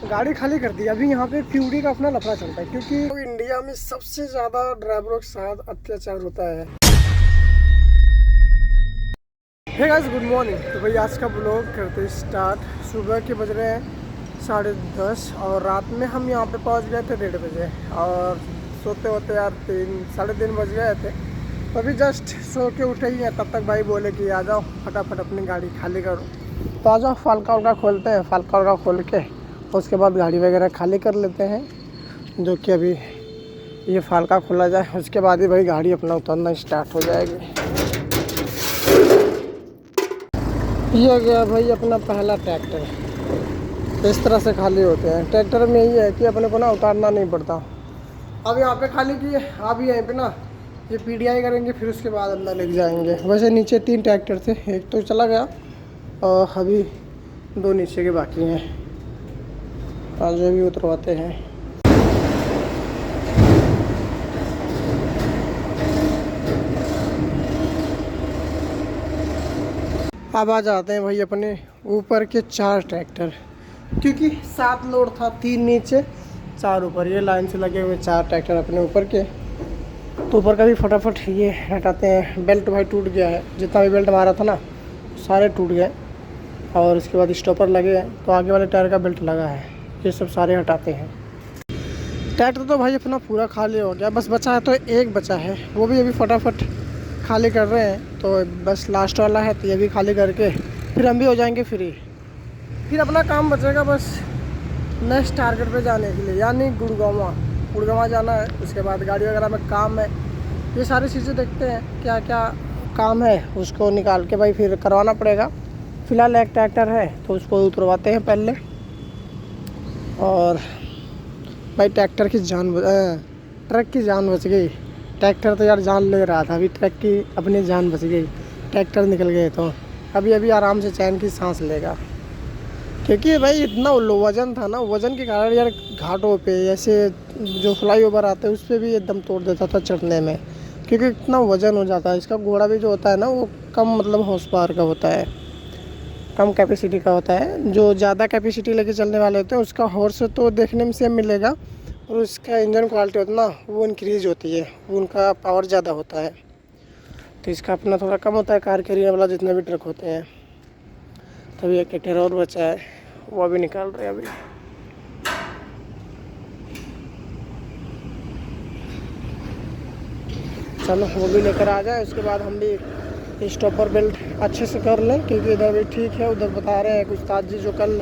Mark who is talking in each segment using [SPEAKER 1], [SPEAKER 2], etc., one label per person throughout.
[SPEAKER 1] गाड़ी खाली कर दी। अभी यहाँ पे प्यूडी का अपना लफड़ा चलता है, क्योंकि इंडिया में सबसे ज़्यादा ड्राइवरों के साथ अत्याचार होता है। Hey guys, good morning. तो भाई आज का ब्लॉग करते स्टार्ट। सुबह के बज रहे हैं 10:30 और रात में हम यहाँ पे पहुँच गए थे 1:30 बजे, और सोते होते यार 3-3:30 बज गए थे। तो अभी जस्ट सो के उठे ही हैं, तब तक भाई बोले कि आ जाओ फटाफट अपनी गाड़ी खाली करो। तो आ जाओ, फाल्का उल्का खोलते हैं। फाल्का उल्का खोल के उसके बाद गाड़ी वगैरह खाली कर लेते हैं, जो कि अभी ये फाल्का खोला जाए, उसके बाद ही भाई गाड़ी अपना उतरना स्टार्ट हो जाएगी। ये गया भाई अपना पहला ट्रैक्टर। इस तरह से खाली होते हैं ट्रैक्टर में। यही है कि अपने को ना उतारना नहीं पड़ता। अब यहाँ पे खाली किए, अब यहीं पे ना ये पीडीआई करेंगे, फिर उसके बाद अंदर लेके जाएंगे। वैसे नीचे 3 ट्रैक्टर थे, एक तो चला गया और अभी 2 नीचे के बाकी हैं, आज भी उतरवाते हैं। अब आ जाते हैं भाई अपने ऊपर के 4 ट्रैक्टर, क्योंकि 7 लोड था, 3 नीचे 4 ऊपर। ये लाइन से लगे हुए 4 ट्रैक्टर अपने ऊपर के। तो ऊपर का भी फटाफट ये हटाते हैं। बेल्ट भाई टूट गया है, जितना भी बेल्ट मारा था ना सारे टूट गए, और इसके बाद स्टॉपर लगे हैं, तो आगे वाले टायर का बेल्ट लगा है, ये सब सारे हटाते हैं। ट्रैक्टर तो भाई अपना पूरा खाली हो गया, बस बचा है तो एक बचा है, वो भी अभी फटाफट खाली कर रहे हैं। तो बस लास्ट वाला है, तो ये भी खाली करके फिर हम भी हो जाएंगे फ्री। फिर अपना काम बचेगा बस नेक्स्ट टारगेट पे जाने के लिए, यानी गुड़गांव जाना है। उसके बाद गाड़ी वगैरह में काम है, ये सारी चीज़ें देखते हैं क्या क्या काम है, उसको निकाल के भाई फिर करवाना पड़ेगा। फ़िलहाल एक ट्रैक्टर है तो उसको उतरवाते हैं पहले। और भाई ट्रैक्टर की ट्रक की जान बच गई। ट्रैक्टर तो यार जान ले रहा था, अभी ट्रक की अपनी जान बच गई। ट्रैक्टर निकल गए तो अभी आराम से चैन की सांस लेगा, क्योंकि भाई इतना वजन था ना, वजन के कारण यार घाटों पे ऐसे जो फ्लाईओवर आते हैं उस पर भी एकदम तोड़ देता था चढ़ने में, क्योंकि इतना वजन हो जाता है। इसका घोड़ा भी जो होता है ना, वो कम मतलब हॉर्स पावर का होता है, कम कैपेसिटी का होता है। जो ज़्यादा कैपेसिटी लेके चलने वाले होते हैं उसका हॉर्स तो देखने में सेम मिलेगा, और उसका इंजन क्वालिटी होता है ना, वो इंक्रीज होती है, उनका पावर ज़्यादा होता है। तो इसका अपना थोड़ा कम होता है, कार कैरियर वाला जितने भी ट्रक होते हैं। तभी एक ट्रैक्टर और बचा है, वो अभी निकाल रहे हैं। अभी चलो वो भी लेकर आ जाए, उसके बाद हम भी स्टॉपर बेल्ट अच्छे से कर लें, क्योंकि इधर भी ठीक है। उधर बता रहे हैं कुछ उस्ताद जी जो कल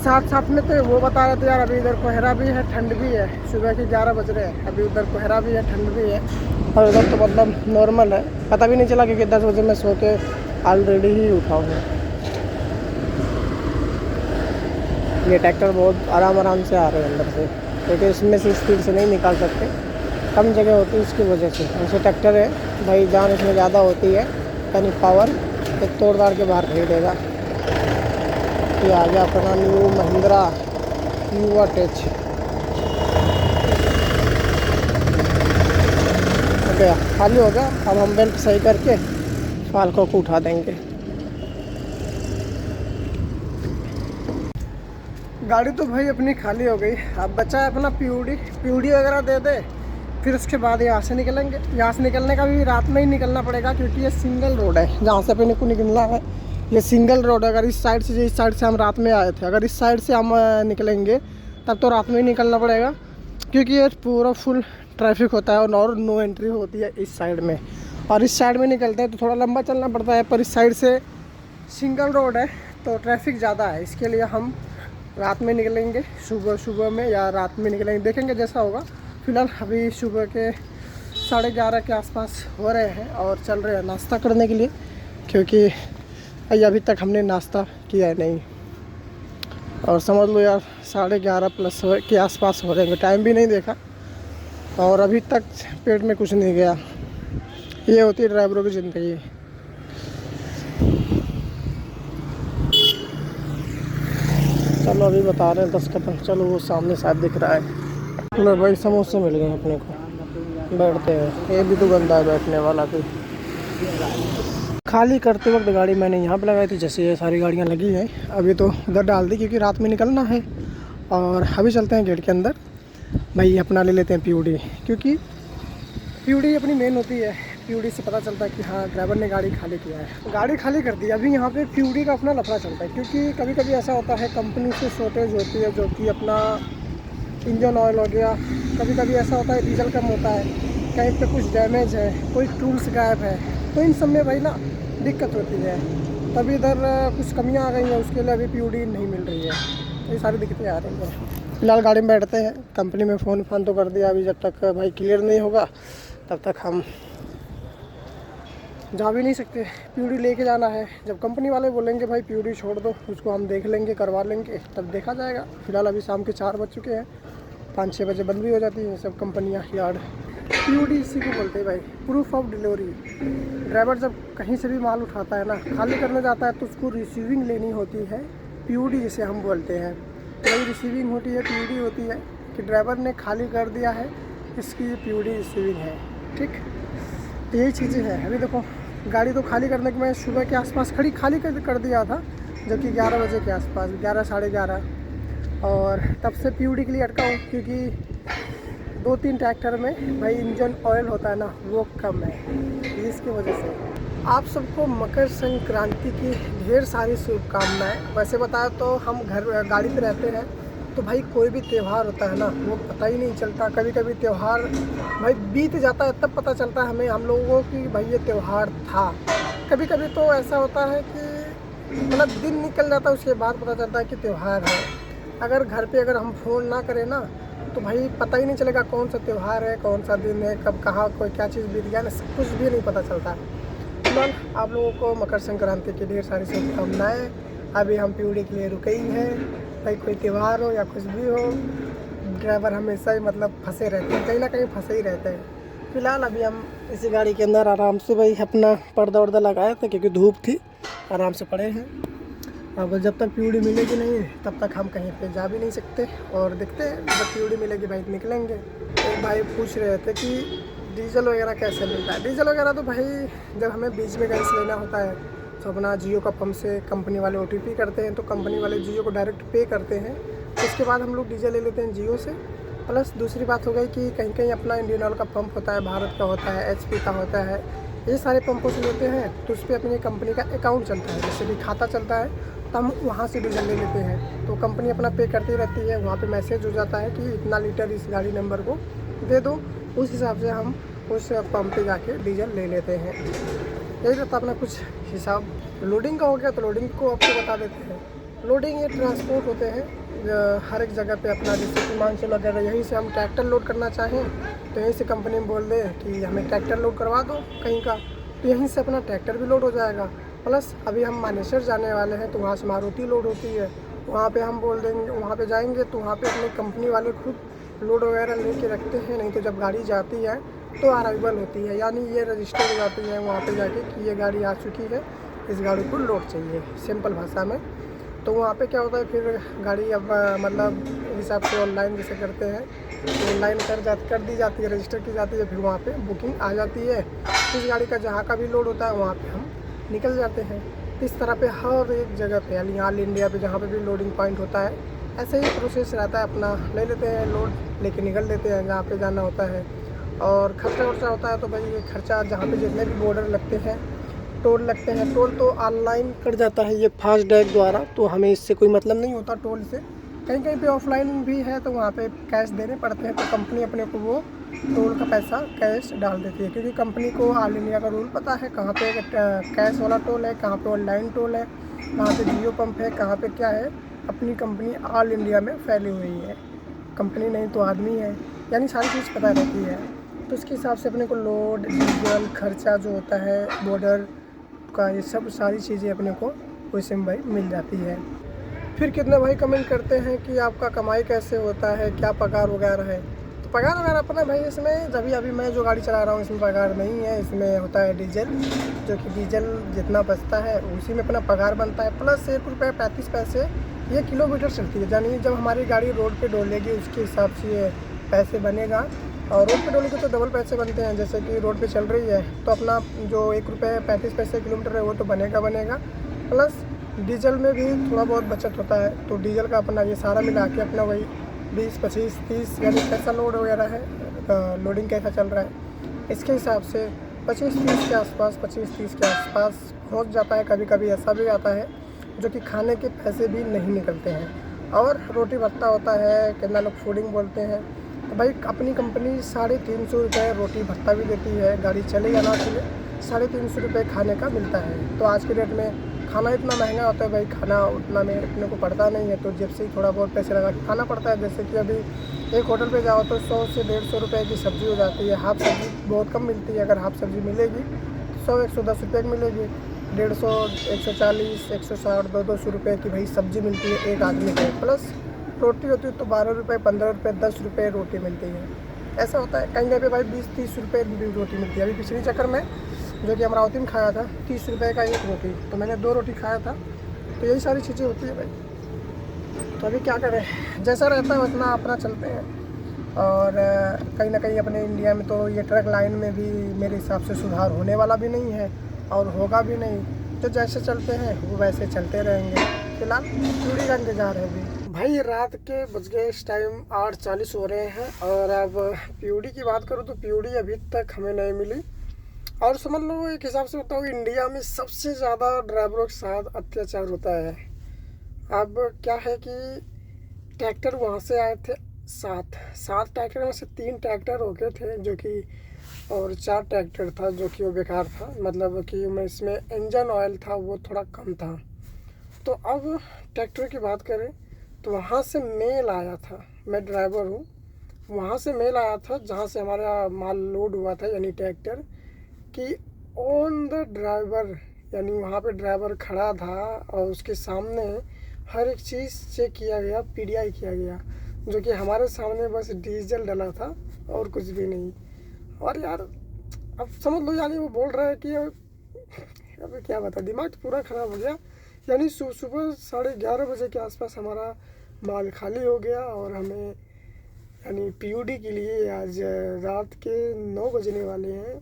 [SPEAKER 1] साथ में थे, वो बता रहे थे यार अभी इधर कोहरा भी है, ठंड भी है। सुबह के 11 बज रहे हैं, अभी उधर कोहरा भी है, ठंड भी है, और उधर तो मतलब नॉर्मल है। पता भी नहीं चला, क्योंकि 10 बजे मैं सो के ऑलरेडी ही उठा हूँ। ये ट्रैक्टर बहुत आराम से आ रहे हैं अंदर से, क्योंकि इसमें से स्पीड से नहीं निकाल सकते, कम जगह होती है इसकी वजह से। ऐसे ट्रैक्टर है भाई, जान इसमें ज़्यादा होती है, यानी पावर एक तोड़ दाड़ के बाहर फेंक देगा। ये आ गया अपना न्यू महिंद्रा युवा टेच। हो गया, खाली हो गया। अब हम बेल्ट सही करके फाल्कों को उठा देंगे। गाड़ी तो भाई अपनी खाली हो गई, अब बचा है अपना पीयूडी वगैरह दे दे, फिर उसके बाद यहाँ से निकलेंगे। यहाँ से निकलने का भी रात में ही निकलना पड़ेगा, क्योंकि ये सिंगल रोड है जहाँ से अपने को निकलना है। ये सिंगल रोड है, अगर इस साइड से हम रात में आए थे, अगर इस साइड से हम निकलेंगे तब तो रात में ही निकलना पड़ेगा, क्योंकि ये पूरा फुल ट्रैफिक होता है और नो एंट्री होती है इस साइड में। और इस साइड में निकलते हैं तो थोड़ा लंबा चलना पड़ता है, पर इस साइड से सिंगल रोड है तो ट्रैफिक ज़्यादा है। इसके लिए हम रात में निकलेंगे, सुबह में या रात में निकलेंगे, देखेंगे जैसा होगा। फिलहाल अभी सुबह के 11:30 के आसपास हो रहे हैं और चल रहे हैं नाश्ता करने के लिए, क्योंकि अभी तक हमने नाश्ता किया है नहीं। और समझ लो यार 11:30 प्लस के आसपास हो रहे हैं, टाइम भी नहीं देखा, और अभी तक पेट में कुछ नहीं गया। ये होती है ड्राइवरों की ज़िंदगी। चलो अभी बता रहे हैं 10 कदम, चलो वो सामने शायद दिख रहा है। लो भाई समोसे मिल गए अपने को, बैठते हैं। ये भी तो गंदा है बैठने वाला। तो खाली करते वक्त गाड़ी मैंने यहाँ पे लगाई थी, जैसे ये सारी गाड़ियाँ लगी हैं। अभी तो उधर डाल दी, क्योंकि रात में निकलना है। और अभी चलते हैं गेट के अंदर। भाई अपना ले लेते हैं पीयूडी, क्योंकि पीयूडी अपनी मेन होती है। पीयूडी से पता चलता है कि हाँ ड्राइवर ने गाड़ी खाली किया है, गाड़ी खाली कर दी। अभी यहाँ पे पीयूडी का अपना लफड़ा चलता है, क्योंकि कभी कभी ऐसा होता है कंपनी से शॉर्टेज होती है, जो कि अपना इंजन ऑयल हो गया। कभी कभी ऐसा होता है डीजल कम होता है, कहीं पे कुछ डैमेज है, कोई टूल्स गायब है, तो इन सब में भाई ना दिक्कत होती है। तभी इधर कुछ कमियाँ आ गई हैं, उसके लिए अभी पीयूडी नहीं मिल रही है, तो ये सारी दिक्कतें आ रही हैं। फिलहाल गाड़ी में बैठते हैं। कंपनी में फ़ोन तो कर दिया, अभी जब तक भाई क्लियर नहीं होगा तब तक हम जा भी नहीं सकते। पीयूडी लेके जाना है। जब कंपनी वाले बोलेंगे भाई पीयूडी छोड़ दो, उसको हम देख लेंगे, करवा लेंगे, तब देखा जाएगा। फिलहाल अभी शाम के 4 बज चुके हैं, 5-6 बजे बंद भी हो जाती हैं सब कंपनियाँ, यार्ड। पीयूडी इसी को बोलते हैं भाई, प्रूफ ऑफ डिलीवरी। ड्राइवर जब कहीं से भी माल उठाता है ना, खाली करने जाता है, तो उसको रिसीविंग लेनी होती है, पीयूडी जिसे हम बोलते हैं। वही रिसीविंग होती है, पीयूडी होती है कि ड्राइवर ने खाली कर दिया है, इसकी पीयूडी रिसीविंग है। ठीक, तो यही चीज़ें हैं। अभी देखो गाड़ी तो खाली करने के मैं सुबह के आसपास खाली कर दिया था, जो कि 11 बजे के आसपास, 11 साढ़े 11, और तब से पीयूडी के लिए अटका हूँ, क्योंकि 2-3 ट्रैक्टर में भाई इंजन ऑयल होता है ना, वो कम है, इसकी वजह से। आप सबको मकर संक्रांति की ढेर सारी शुभकामनाएं। वैसे बताया तो हम गाड़ी पे रहते हैं, तो भाई कोई भी त्यौहार होता है ना, वो पता ही नहीं चलता। कभी कभी त्यौहार भाई बीत जाता है, तब पता चलता है हमें, हम लोगों को, कि भाई ये त्यौहार था। कभी कभी तो ऐसा होता है कि मतलब दिन निकल जाता है, उसके बाद पता चलता है कि त्यौहार है। अगर घर पे अगर हम फ़ोन ना करें ना, तो भाई पता ही नहीं चलेगा कौन सा त्यौहार है, कौन सा दिन है, कब कहाँ कोई क्या चीज़ बीत गया ना, कुछ भी नहीं पता चलता। फिलहाल आप लोगों को मकर संक्रांति की ढेर सारी शुभकामनाएँ। अभी हम पीयूडी के लिए रुके ही हैं। भाई कोई त्यौहार हो या कुछ भी हो, ड्राइवर हमेशा ही मतलब फंसे रहते हैं, कहीं ना कहीं फंसे ही रहते हैं। फिलहाल अभी हम इसी गाड़ी के अंदर आराम से भाई अपना पर्दा वर्दा लगाए थे, क्योंकि धूप थी, आराम से पड़े हैं। अब जब तक पीयूडी मिलेगी नहीं, तब तक हम कहीं पे जा भी नहीं सकते, और देखते हैं जब पीयूडी मिलेगी भाई निकलेंगे। एक भाई पूछ रहे थे कि डीजल वगैरह कैसे मिलता है। डीजल वगैरह तो भाई जब हमें बीच में गैस लेना होता है, तो अपना जियो का पंप से कंपनी वाले OTP करते हैं, तो कंपनी वाले जियो को डायरेक्ट पे करते हैं। उसके बाद हम लोग डीजल ले लेते हैं जियो से। प्लस दूसरी बात हो गई कि कहीं कहीं अपना इंडियन ऑयल का पंप होता है, भारत का होता है, HP का होता है, ये सारे पंपों से लेते हैं, तो उस पर अपनी कंपनी का अकाउंट चलता है, जैसे भी खाता चलता है, तो हम वहाँ से डीजल ले लेते हैं। तो कंपनी अपना पे करती रहती है, वहाँ पे मैसेज हो जाता है कि इतना लीटर इस गाड़ी नंबर को दे दो, उस हिसाब से हम उस पंप पे जाके डीजल ले लेते हैं। यही रहता अपना कुछ हिसाब। लोडिंग का हो गया तो लोडिंग को आपको बता देते हैं। लोडिंग ये ट्रांसपोर्ट होते हैं हर एक जगह पे अपना, जैसे कि मान चलो अगर यहीं से हम ट्रैक्टर लोड करना चाहें, तो यहीं से कंपनी में बोल दें कि हमें ट्रैक्टर लोड करवा दो कहीं का, तो यहीं से अपना ट्रैक्टर भी लोड हो जाएगा। प्लस अभी हम मानेसर जाने वाले हैं, तो वहाँ से मारुति लोड होती है, वहाँ पे हम बोल देंगे, वहाँ पे जाएंगे तो वहाँ पे अपनी कंपनी वाले खुद लोड वगैरह लेके रखते हैं। नहीं तो जब गाड़ी जाती है तो अराइवल होती है, यानी ये रजिस्टर हो जाती है वहाँ पे जाके कि ये गाड़ी आ चुकी है, इस गाड़ी को लोड चाहिए, सिंपल भाषा में। तो वहाँ पे क्या होता है, फिर गाड़ी अब मतलब हिसाब से ऑनलाइन जैसे करते हैं, ऑनलाइन कर दी जाती है, रजिस्टर की जाती है, फिर वहाँ पे बुकिंग आ जाती है। इस गाड़ी का जहाँ का भी लोड होता है वहाँ पे हम निकल जाते हैं। इस तरह पे हर एक जगह पे, यानी ऑल इंडिया पे जहाँ पे भी लोडिंग पॉइंट होता है, ऐसे ही प्रोसेस रहता है। अपना ले लेते हैं लोड, लेके निकल लेते हैं जहाँ पे जाना होता है। और खर्चा वर्चा होता है तो भाई ये खर्चा जहाँ पे जितने भी बॉर्डर लगते हैं, टोल लगते हैं, टोल तो ऑनलाइन कट जाता है ये फास्टैग द्वारा, तो हमें इससे कोई मतलब नहीं होता टोल से। कहीं कहीं पे ऑफलाइन भी है तो वहाँ पे कैश देने पड़ते हैं, तो कंपनी अपने को वो टोल का पैसा कैश डाल देती है, क्योंकि कंपनी को ऑल इंडिया का रूल पता है, कहाँ पे कैश वाला टोल है, कहाँ पे ऑनलाइन टोल है, कहाँ पे जियो पंप है, कहाँ पे क्या है। अपनी कंपनी ऑल इंडिया में फैली हुई है, कंपनी नहीं तो आदमी है, यानी सारी चीज़ पता रहती है। तो उसके हिसाब से अपने को लोड, डीजल, खर्चा जो होता है, बॉर्डर का, ये सब सारी चीज़ें अपने को वैसे में भाई मिल जाती है। फिर कितने भाई कमेंट करते हैं कि आपका कमाई कैसे होता है, क्या पगार वगैरह है। तो पगार वगैरह अपना भाई इसमें अभी मैं जो गाड़ी चला रहा हूँ इसमें पगार नहीं है, इसमें होता है डीजल, जो कि डीजल जितना बचता है उसी में अपना पगार बनता है। प्लस 1 रुपये 35 पैसे ये किलोमीटर चलती है, यानी जब हमारी गाड़ी रोड पे डोलेगी उसके हिसाब से ये पैसे बनेगा। और रोड पे डोलेगी तो डबल पैसे बनते हैं, जैसे कि रोड पे चल रही है तो अपना जो 1 रुपये 35 पैसे किलोमीटर है वो तो बनेगा। प्लस डीजल में भी थोड़ा बहुत बचत होता है, तो डीजल का अपना ये सारा मिला के अपना वही 20, 25, 30 यानी कैसा लोड वगैरह है, लोडिंग कैसा चल रहा है, इसके हिसाब से 25-30 के आसपास, 25-30 के आसपास पहुँच जाता है। कभी कभी ऐसा भी आता है जो कि खाने के पैसे भी नहीं निकलते हैं। और रोटी भत्ता होता है, कितना लोग फूडिंग बोलते हैं, तो भाई अपनी कंपनी 350 रुपये रोटी भत्ता भी देती है। गाड़ी चले या ना चले 350 रुपये खाने का मिलता है। तो आज के डेट में खाना इतना महंगा होता है भाई, खाना उतना में अपने को पड़ता नहीं है, तो जेब से ही थोड़ा बहुत पैसे लगा के खाना पड़ता है। जैसे कि अभी एक होटल पे जाओ तो 100 से 150 रुपये की सब्ज़ी हो जाती है। हाफ़ सब्ज़ी बहुत कम मिलती है, अगर हाफ़ सब्ज़ी मिलेगी 100-110 रुपये की मिलेगी। 150, 140, 160, 200 रुपये की भाई सब्ज़ी मिलती है एक आदमी को। प्लस रोटी होती है तो 12 रुपये, 15 रुपये, 10 रुपये रोटी मिलती है। ऐसा होता है कहीं पे भाई 20-30 रुपये भी रोटी मिलती है। अभी पिछली चक्कर में जो कि अमरावती में खाया था 30 रुपये का एक रोटी, तो मैंने 2 रोटी खाया था। तो यही सारी चीज़ें होती है भाई। तो अभी क्या करें, जैसा रहता है उतना अपना चलते हैं। और कहीं ना कहीं अपने इंडिया में तो ये ट्रक लाइन में भी मेरे हिसाब से सुधार होने वाला भी नहीं है और होगा भी नहीं। तो जैसे चलते हैं वो वैसे चलते रहेंगे। फिलहाल चूड़ी का इंतज़ार है अभी भाई। रात के बज गए इस टाइम 8:40 हो रहे हैं। और अब पीयूडी की बात करूँ तो पीयूडी अभी तक हमें नहीं मिली। और समझ लो एक हिसाब से बताओ, इंडिया में सबसे ज़्यादा ड्राइवरों के साथ अत्याचार होता है। अब क्या है कि ट्रैक्टर वहाँ से आए थे 7 ट्रैक्टर में से 3 ट्रैक्टर हो गए थे जो कि, और 4 ट्रैक्टर था जो कि वो बेकार था। मतलब कि मैं इसमें इंजन ऑयल था वो थोड़ा कम था। तो अब ट्रैक्टर की बात करें तो वहाँ से मेल आया था, मैं ड्राइवर हूँ, वहाँ से मेल आया था जहाँ से हमारा माल लोड हुआ था यानी ट्रैक्टर, कि ऑन द ड्राइवर, यानी वहाँ पे ड्राइवर खड़ा था और उसके सामने हर एक चीज़ चेक किया गया, पीडीआई किया गया, जो कि हमारे सामने बस डीजल डला था और कुछ भी नहीं। और यार अब समझ लो, यानी वो बोल रहा है कि अब क्या बता, दिमाग पूरा ख़राब हो गया। यानी सुबह 11:30 बजे के आसपास हमारा माल खाली हो गया और हमें यानी पीयूडी के लिए आज रात के 9 बजने वाले हैं,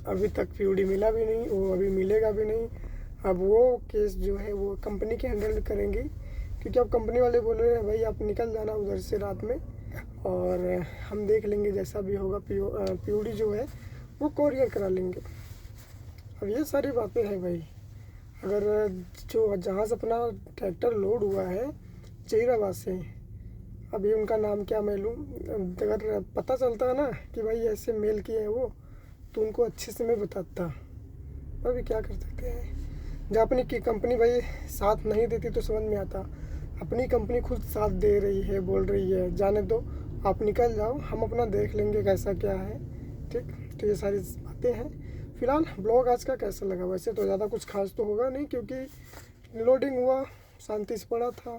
[SPEAKER 1] अभी तक पीयूडी मिला भी नहीं, वो अभी मिलेगा भी नहीं। अब वो केस जो है वो कंपनी के हैंडल करेंगी, क्योंकि अब कंपनी वाले बोल रहे हैं भाई आप निकल जाना उधर से रात में और हम देख लेंगे जैसा भी होगा। पीयूडी जो है वो कोरियर करा लेंगे। अब ये सारी बातें हैं भाई। अगर जो जहाँ से अपना ट्रैक्टर लोड हुआ है जहीराबाद से, अभी उनका नाम क्या मैं लूँ, अगर पता चलता है ना कि भाई ऐसे मेल किए हैं वो, तो उनको अच्छे से मैं बताता। अभी क्या कर सकते हैं, जब अपनी की कंपनी भाई साथ नहीं देती तो समझ में आता। अपनी कंपनी खुद साथ दे रही है, बोल रही है जाने दो आप निकल जाओ, हम अपना देख लेंगे कैसा क्या है, ठीक। तो ये सारी बातें हैं। फिलहाल ब्लॉग आज का कैसा लगा, वैसे तो ज़्यादा कुछ खास तो होगा नहीं, क्योंकि लोडिंग हुआ, शांति से पड़ा था,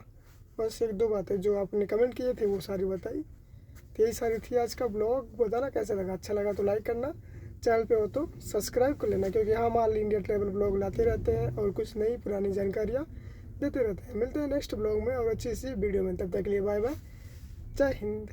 [SPEAKER 1] बस 1-2 बातें जो आपने कमेंट किए थे वो सारी बताई। तो यही सारी थी आज का ब्लॉग। बताना कैसा लगा, अच्छा लगा तो लाइक करना, चैनल पे हो तो सब्सक्राइब कर लेना, क्योंकि हम ऑल इंडिया ट्रैवल ब्लॉग लाते रहते हैं और कुछ नई पुरानी जानकारियाँ देते रहते हैं। मिलते हैं नेक्स्ट ब्लॉग में और अच्छी सी वीडियो में, तब तक के लिए बाय बाय, जय हिंद।